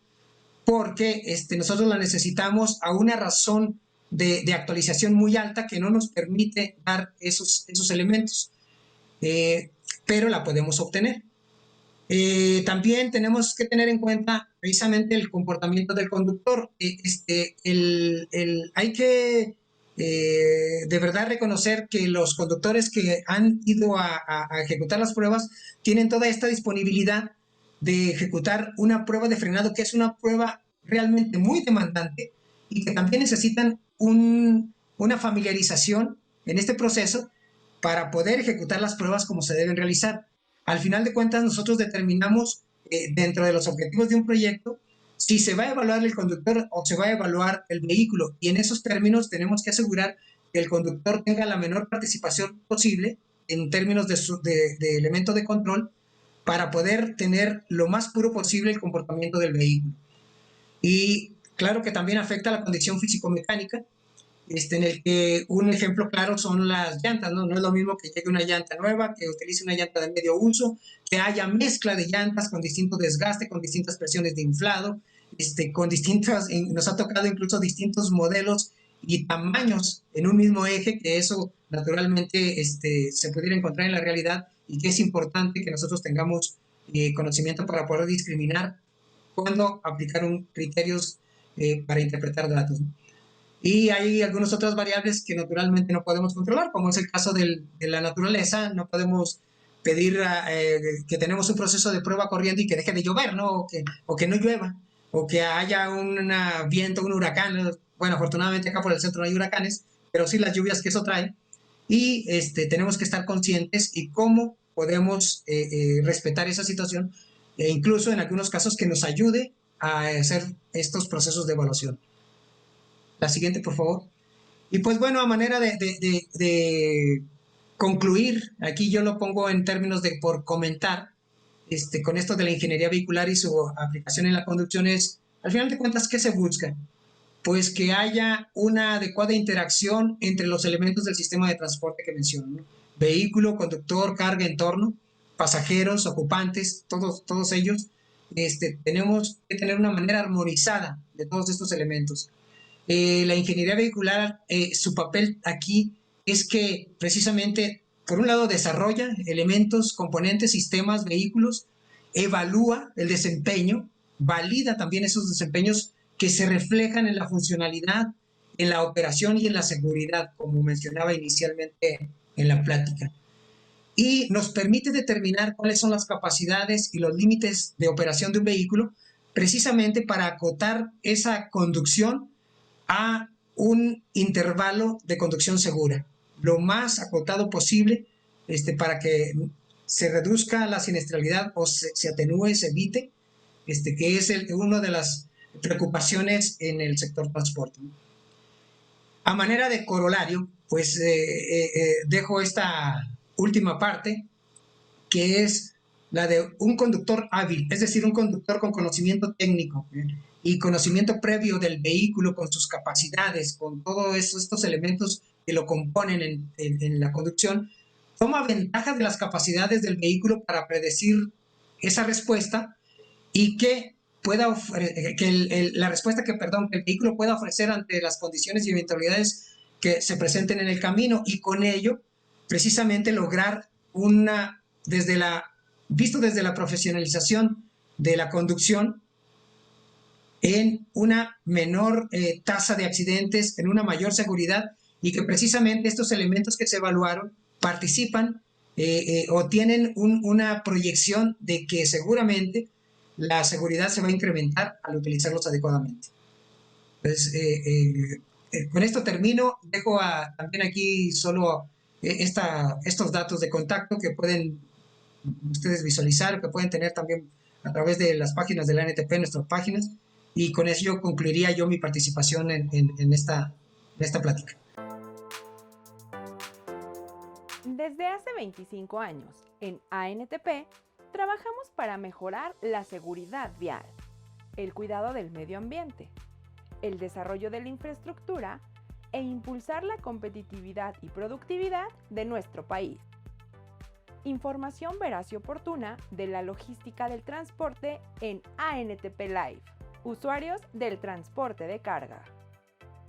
porque nosotros la necesitamos a una razón de actualización muy alta que no nos permite dar esos elementos. Pero la podemos obtener. También tenemos que tener en cuenta precisamente el comportamiento del conductor. Hay que de verdad reconocer que los conductores que han ido a ejecutar las pruebas tienen toda esta disponibilidad de ejecutar una prueba de frenado, que es una prueba realmente muy demandante y que también necesitan una familiarización en este proceso para poder ejecutar las pruebas como se deben realizar. Al final de cuentas, nosotros determinamos dentro de los objetivos de un proyecto si se va a evaluar el conductor o se va a evaluar el vehículo. Y en esos términos tenemos que asegurar que el conductor tenga la menor participación posible en términos de elemento de control para poder tener lo más puro posible el comportamiento del vehículo. Y claro que también afecta la condición físico-mecánica, en el que un ejemplo claro son las llantas, ¿no? No es lo mismo que llegue una llanta nueva, que utilice una llanta de medio uso, que haya mezcla de llantas con distinto desgaste, con distintas presiones de inflado, con distintas, nos ha tocado incluso distintos modelos y tamaños en un mismo eje, que eso naturalmente se pudiera encontrar en la realidad y que es importante que nosotros tengamos conocimiento para poder discriminar cuándo aplicar criterios para interpretar datos, ¿no? Y hay algunas otras variables que naturalmente no podemos controlar, como es el caso de la naturaleza. No podemos pedir que tenemos un proceso de prueba corriendo y que deje de llover, ¿no? O que no llueva, o que haya un viento, un huracán. Bueno, afortunadamente acá por el centro no hay huracanes, pero sí las lluvias que eso trae. Y tenemos que estar conscientes y cómo podemos respetar esa situación, e incluso en algunos casos que nos ayude a hacer estos procesos de evaluación. La siguiente, por favor. Y pues bueno, a manera de concluir, aquí yo lo pongo en términos de por comentar, con esto de la ingeniería vehicular y su aplicación en la conducción es, al final de cuentas, ¿qué se busca? Pues que haya una adecuada interacción entre los elementos del sistema de transporte que menciono, ¿no? Vehículo, conductor, carga, entorno, pasajeros, ocupantes, todos ellos, tenemos que tener una manera armonizada de todos estos elementos. La ingeniería vehicular, su papel aquí es que precisamente, por un lado, desarrolla elementos, componentes, sistemas, vehículos, evalúa el desempeño, valida también esos desempeños que se reflejan en la funcionalidad, en la operación y en la seguridad, como mencionaba inicialmente en la plática. Y nos permite determinar cuáles son las capacidades y los límites de operación de un vehículo, precisamente para acotar esa conducción a un intervalo de conducción segura, lo más acotado posible, para que se reduzca la siniestralidad o se atenúe, se evite, que es una de las preocupaciones en el sector transporte. A manera de corolario, pues dejo esta última parte, que es la de un conductor hábil, es decir, un conductor con conocimiento técnico y conocimiento previo del vehículo, con sus capacidades, con todos estos elementos que lo componen en la conducción, toma ventaja de las capacidades del vehículo para predecir esa respuesta y que la respuesta que el vehículo pueda ofrecer ante las condiciones y eventualidades que se presenten en el camino, y con ello precisamente lograr visto desde la profesionalización de la conducción, en una menor tasa de accidentes, en una mayor seguridad, y que precisamente estos elementos que se evaluaron participan o tienen una proyección de que seguramente la seguridad se va a incrementar al utilizarlos adecuadamente. Entonces, con esto termino. Dejo también aquí solo estos datos de contacto que pueden ustedes visualizar, que pueden tener también a través de las páginas de la ANTP, nuestras páginas, y con eso yo concluiría mi participación en esta plática. Desde hace 25 años, en ANTP, trabajamos para mejorar la seguridad vial, el cuidado del medio ambiente, el desarrollo de la infraestructura e impulsar la competitividad y productividad de nuestro país. Información veraz y oportuna de la logística del transporte en ANTP Live, usuarios del transporte de carga.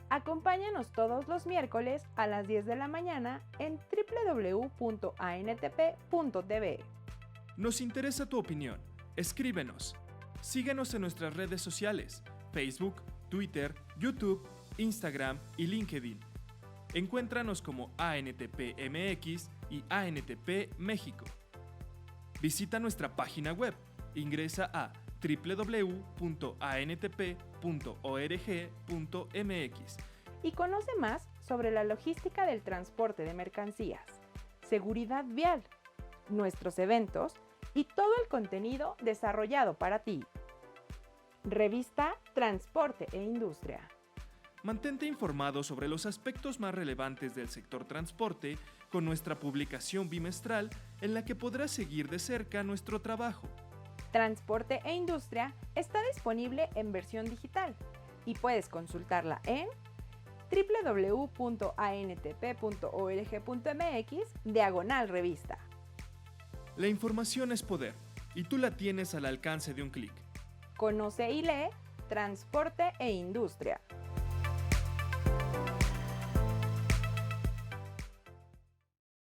Acompáñanos todos los miércoles a las 10 de la mañana en www.antp.tv. Nos interesa tu opinión. Escríbenos. Síguenos en nuestras redes sociales: Facebook, Twitter, YouTube, Instagram y LinkedIn. Encuéntranos como ANTP MX y ANTP México. Visita nuestra página web. Ingresa a www.antp.org.mx y conoce más sobre la logística del transporte de mercancías, seguridad vial, nuestros eventos y todo el contenido desarrollado para ti. Revista Transporte e Industria. Mantente informado sobre los aspectos más relevantes del sector transporte con nuestra publicación bimestral, en la que podrás seguir de cerca nuestro trabajo. Transporte e Industria está disponible en versión digital y puedes consultarla en www.antp.org.mx/revista. La información es poder y tú la tienes al alcance de un clic. Conoce y lee Transporte e Industria.